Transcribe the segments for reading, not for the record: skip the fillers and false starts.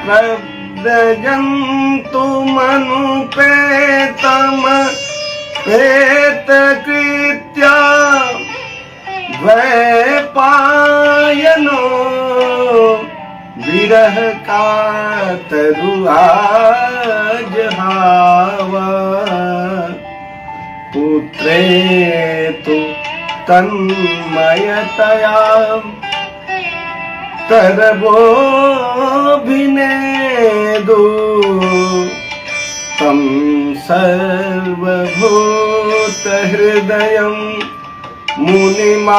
प्रव्रजन्तु मनुपेतम प्रेतकृत्या द्वैपायनो विरह कातरुआजहावा पुत्रेतु तन्मयतया तरवोऽभिनेदु तं सर्वभूतहृदयं मुनिमानतोऽस्मि।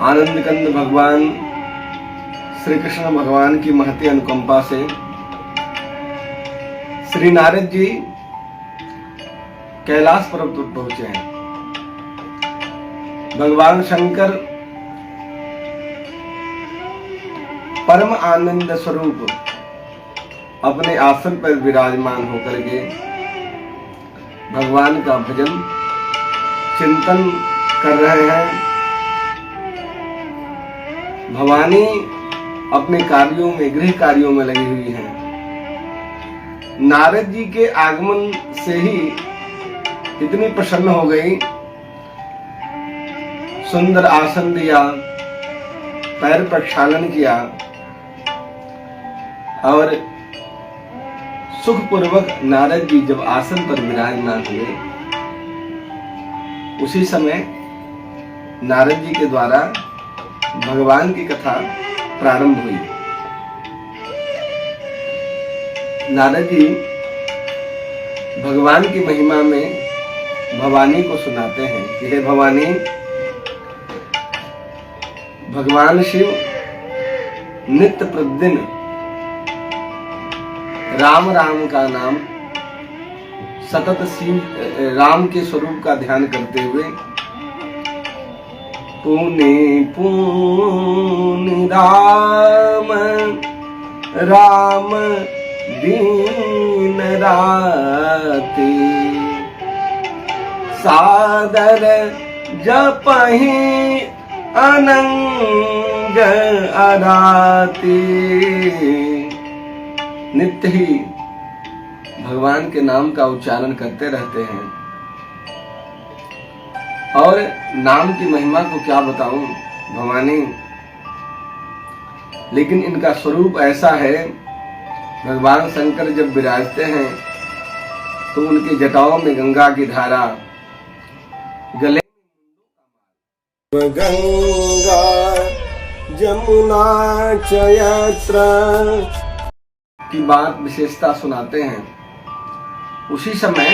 आनंद कंद भगवान श्री कृष्ण भगवान की महती अनुकंपा से श्री नारद जी कैलाश पर्वत पर पहुंचे हैं। भगवान शंकर परम आनंद स्वरूप अपने आसन पर विराजमान होकर के भगवान का भजन चिंतन कर रहे हैं। भवानी अपने कार्यों में, गृह कार्यों में लगी हुई हैं। नारद जी के आगमन से ही इतनी प्रसन्न हो गई, सुंदर आसन दिया, पैर प्रक्षालन किया और सुखपूर्वक नारद जी जब आसन पर विराजमान हुए, उसी समय नारद जी के द्वारा भगवान की कथा प्रारंभ हुई। नारद जी भगवान की महिमा में भवानी को सुनाते हैं कि हे भवानी, भगवान शिव नित्य प्रतिदिन राम राम का नाम सतत शिव राम के स्वरूप का ध्यान करते हुए पुनि पुनि राम राम दिन राति सादर जपहि अनंग अराती। नित्य ही भगवान के नाम का उच्चारण करते रहते हैं और नाम की महिमा को क्या बताऊं भवानी, लेकिन इनका स्वरूप ऐसा है। भगवान शंकर जब विराजते हैं तो उनके जटाओं में गंगा की धारा, गले गंगा जमुना चयत्र की बात विशेषता सुनाते हैं। उसी समय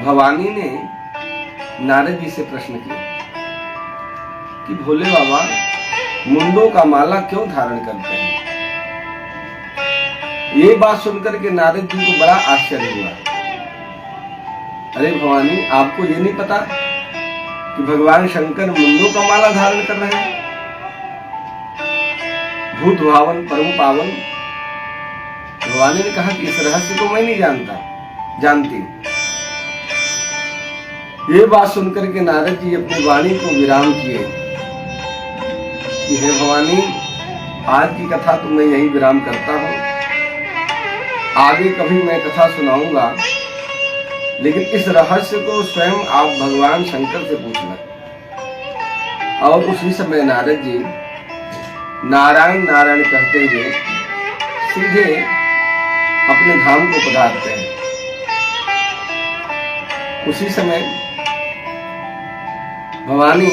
भवानी ने नारद जी से प्रश्न किया कि भोले बाबा मुंडों का माला क्यों धारण करते हैं। ये बात सुनकर के नारद जी को बड़ा आश्चर्य हुआ। अरे भवानी, आपको ये नहीं पता कि भगवान शंकर मुंडों का माला धारण कर रहे हैं? भूत भावन परम पावन। भवानी ने कहा कि इस रहस्य को मैं नहीं जानती। ये बात सुनकर के नारद जी अपनी वाणी को विराम किए कि हे भवानी, आज की कथा तो मैं यही विराम करता हूं। आगे कभी मैं कथा सुनाऊंगा, लेकिन इस रहस्य को स्वयं आप भगवान शंकर से पूछना। और उसी समय नारद जी नारायण नारायण कहते हुए सीधे अपने धाम को पधारते हैं। उसी समय भवानी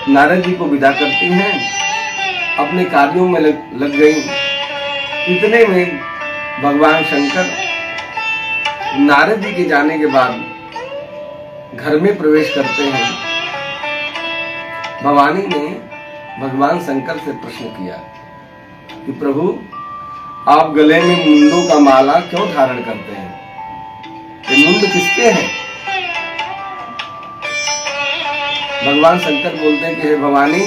नारद जी को विदा करती हैं, अपने कार्यों में लग गई। इतने में भगवान शंकर नारद जी के जाने के बाद घर में प्रवेश करते हैं। भवानी ने भगवान शंकर से प्रश्न किया कि प्रभु, आप गले में मुंडों का माला क्यों धारण करते हैं? ये मुंड किसके हैं? भगवान शंकर बोलते हैं कि हे भवानी,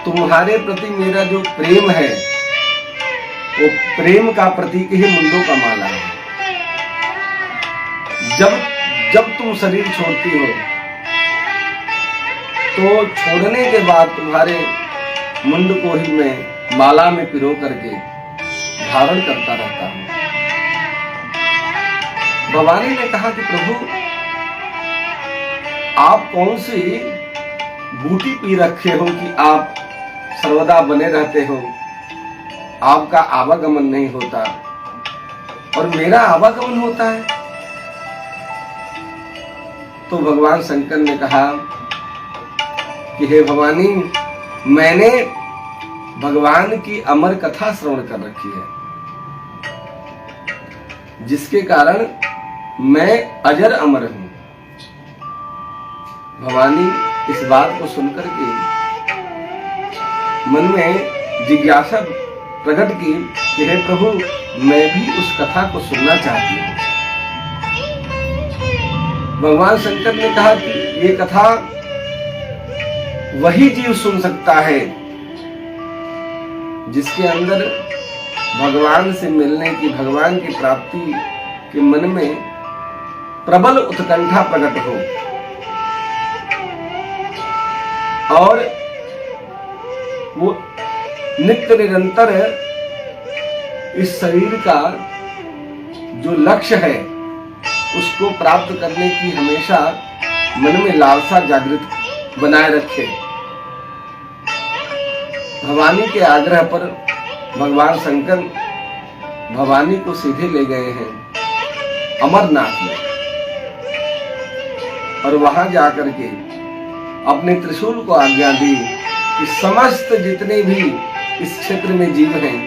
तुम्हारे प्रति मेरा जो प्रेम है वो प्रेम का प्रतीक ही मुंडों का माला है। जब जब तुम शरीर छोड़ती हो तो छोड़ने के बाद तुम्हारे मुंड को ही मैं माला में पिरो करके धारण करता रहता हूं। भवानी ने कहा कि प्रभु, आप कौन सी बूटी पी रखे हो कि आप सर्वदा बने रहते हो, आपका आवागमन नहीं होता और मेरा आवागमन होता है। तो भगवान शंकर ने कहा कि हे भवानी, मैंने भगवान की अमर कथा श्रवण कर रखी है, जिसके कारण मैं अजर अमर हूं। भवानी इस बात को सुनकर के मन में जिज्ञासा प्रकट की कि हे प्रभु, मैं भी उस कथा को सुनना चाहती हूं। भगवान शंकर ने कहा कि ये कथा वही जीव सुन सकता है जिसके अंदर भगवान से मिलने की, भगवान की प्राप्ति के मन में प्रबल उत्कंठा प्रकट हो और वो नित्य निरंतर इस शरीर का जो लक्ष्य है उसको प्राप्त करने की हमेशा मन में लालसा जागृत बनाए रखे। भवानी के आग्रह पर भगवान शंकर भवानी को सीधे ले गए हैं अमरनाथ में और वहां जाकर के अपने त्रिशूल को आज्ञा दी कि समस्त जितने भी इस क्षेत्र में जीव हैं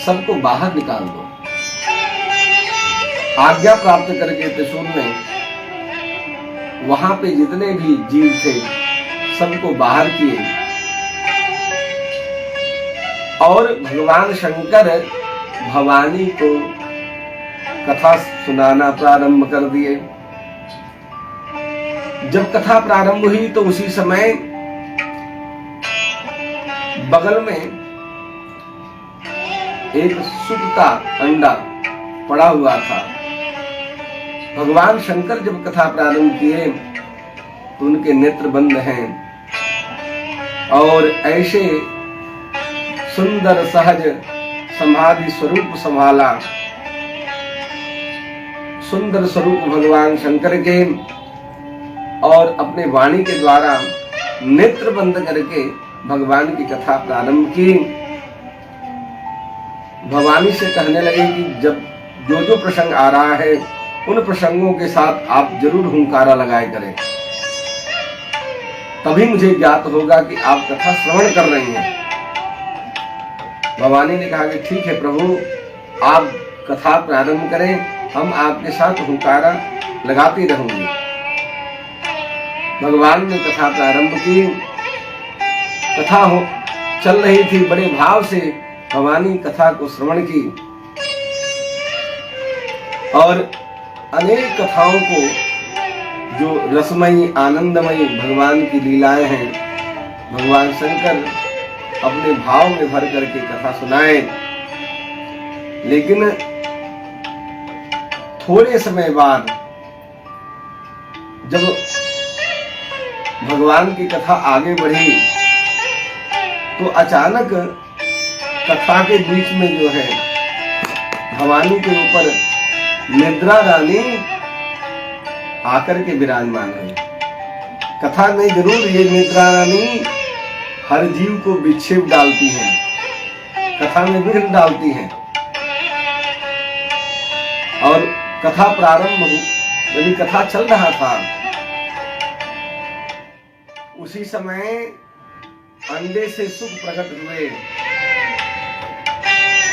सबको बाहर निकाल दो। आज्ञा प्राप्त करके त्रिशूल ने वहां पे जितने भी जीव थे सबको बाहर किए और भगवान शंकर भवानी को कथा सुनाना प्रारंभ कर दिए। जब कथा प्रारंभ हुई तो उसी समय बगल में एक सुख का अंडा पड़ा हुआ था। भगवान शंकर जब कथा प्रारंभ किए तो उनके नेत्र बंद हैं और ऐसे सुंदर सहज समाधि स्वरूप संभाला। सुंदर स्वरूप भगवान शंकर के और अपने वाणी के द्वारा नेत्र बंद करके भगवान की कथा प्रारंभ की। भवानी से कहने लगे कि जब जो जो प्रसंग आ रहा है उन प्रसंगों के साथ आप जरूर हुंकारा लगाए करें, तभी मुझे ज्ञात होगा कि आप कथा श्रवण कर रही हैं। भवानी ने कहा कि ठीक है प्रभु, आप कथा प्रारंभ करें, हम आपके साथ हुंकारा लगाती रहूंगी। भगवान ने कथा प्रारंभ की। कथा चल रही थी, बड़े भाव से भवानी कथा को श्रवण की और अनेक कथाओं को, जो रसमयी आनंदमयी भगवान की लीलाएं हैं, भगवान शंकर अपने भाव में भर करके कथा सुनाए। लेकिन थोड़े समय बाद जब भगवान की कथा आगे बढ़ी तो अचानक कथा के बीच में जो है भवानी के ऊपर निद्रा रानी आकर के विराजमान है। कथा में जरूर ये निद्रा रानी हर जीव को विक्षेप डालती हैं, कथा में विघ्न डालती हैं और कथा प्रारंभ यदि कथा चल रहा था उसी समय अंडे से सुख प्रकट हुए।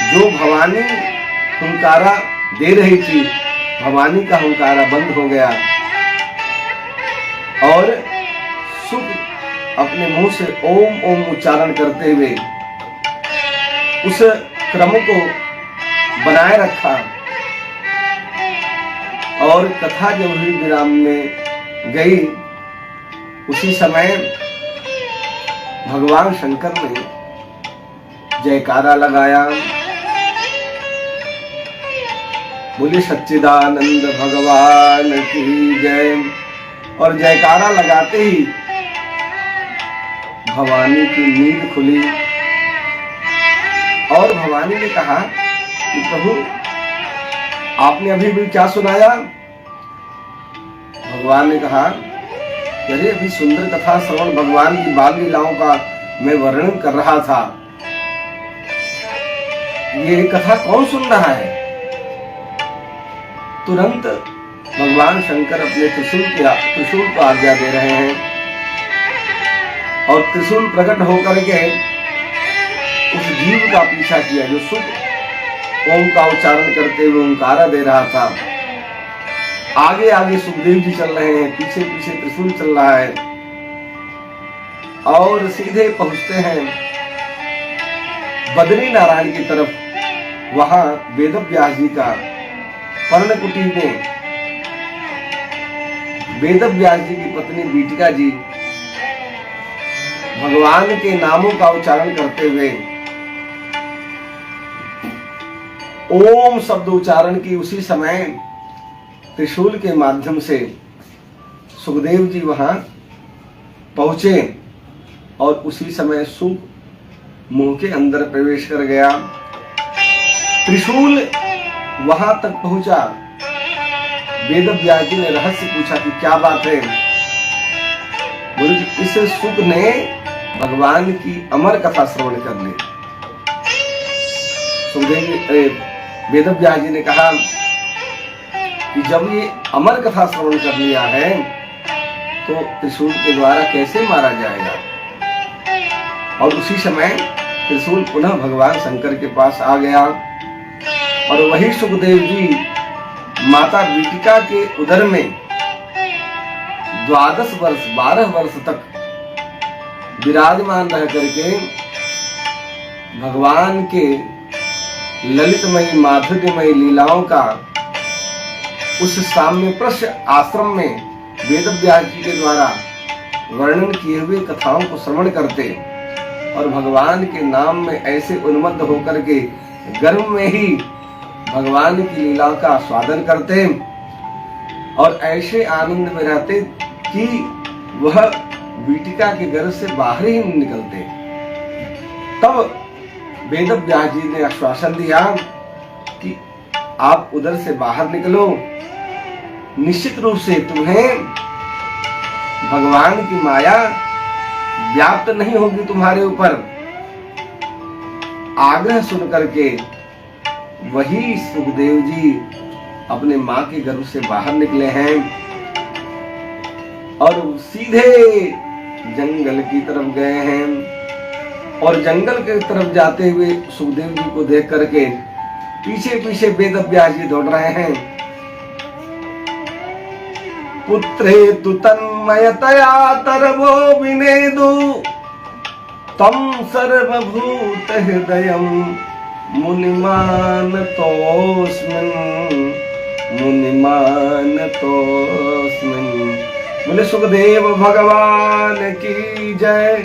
जो भवानी हुंकारा दे रही थी, भवानी का हुंकारा बंद हो गया और सुख अपने मुंह से ओम ओम उच्चारण करते हुए उस क्रम को बनाए रखा और कथा जब हुई विराम में गई, उसी समय भगवान शंकर ने जयकारा लगाया, बोले सच्चिदानंद भगवान की जय। और जयकारा लगाते ही भवानी की नींद खुली और भवानी ने कहा कि प्रभु आपने अभी भी क्या सुनाया? भगवान ने कहा, अरे अभी सुंदर कथा श्रवण भगवान की बाल लीलाओं का मैं वर्णन कर रहा था, ये कथा कौन सुन रहा है? तुरंत भगवान शंकर अपने त्रिशूल को आज्ञा दे रहे हैं और त्रिशूल प्रकट होकर के उस जीव का पीछा किया जो सुख ओम का उच्चारण करते हुए ओंकारा दे रहा था। आगे आगे सुखदेव जी चल रहे हैं, पीछे पीछे त्रिशूल चल रहा है और सीधे पहुंचते हैं बद्री नारायण की तरफ। वहां वेद व्यास जी का पर्णकुटी में वेद व्यास जी की पत्नी बीटिका जी भगवान के नामों का उच्चारण करते हुए ओम शब्द उच्चारण की उसी समय त्रिशूल के माध्यम से सुखदेव जी वहां पहुंचे और उसी समय सुख मुंह के अंदर प्रवेश कर गया। त्रिशूल वहां तक पहुंचा। वेद व्यास जी ने रहस्य पूछा कि क्या बात है? बोले कि इस सुख ने भगवान की अमर कथा श्रवण कर ली। सुखदेव वेद व्यास जी ने कहा कि जब ये अमर कथा श्रवण कर लिया है तो त्रिशूल के द्वारा कैसे मारा जाएगा? और उसी समय त्रिशूल पुनः भगवान शंकर के पास आ गया और वही सुखदेव जी माता बीटिका के उदर में 12 वर्ष तक विराजमान रह करके भगवान के ललितमयी माधुर्यमयी लीलाओं का उस साम्य प्रश्न आश्रम में वेद व्यास जी के द्वारा वर्णन किए हुए कथाओं को श्रवण करते और भगवान के नाम में ऐसे उन्मत्त होकर के गर्भ में ही भगवान की लीला का आस्वादन करते और ऐसे आनंद में रहते कि वह बीटिका के गर्भ से बाहर ही नहीं निकलते। तब वेद व्यास जी ने आश्वासन दिया कि आप उधर से बाहर निकलो, निश्चित रूप से तुम्हें भगवान की माया व्याप्त नहीं होगी तुम्हारे ऊपर। आग्रह सुन करके वही सुखदेव जी अपने मां के गर्भ से बाहर निकले हैं और सीधे जंगल की तरफ गए हैं और जंगल की तरफ जाते हुए सुखदेव जी को देख करके पीछे पीछे वेद व्यास जी दौड़ रहे हैं। पुत्रे तु तन्मयतया तरवो विनेदु तम सर्वभूत हृदयं मुनिमान तोस्मिन्। बोले सुखदेव भगवान की जय।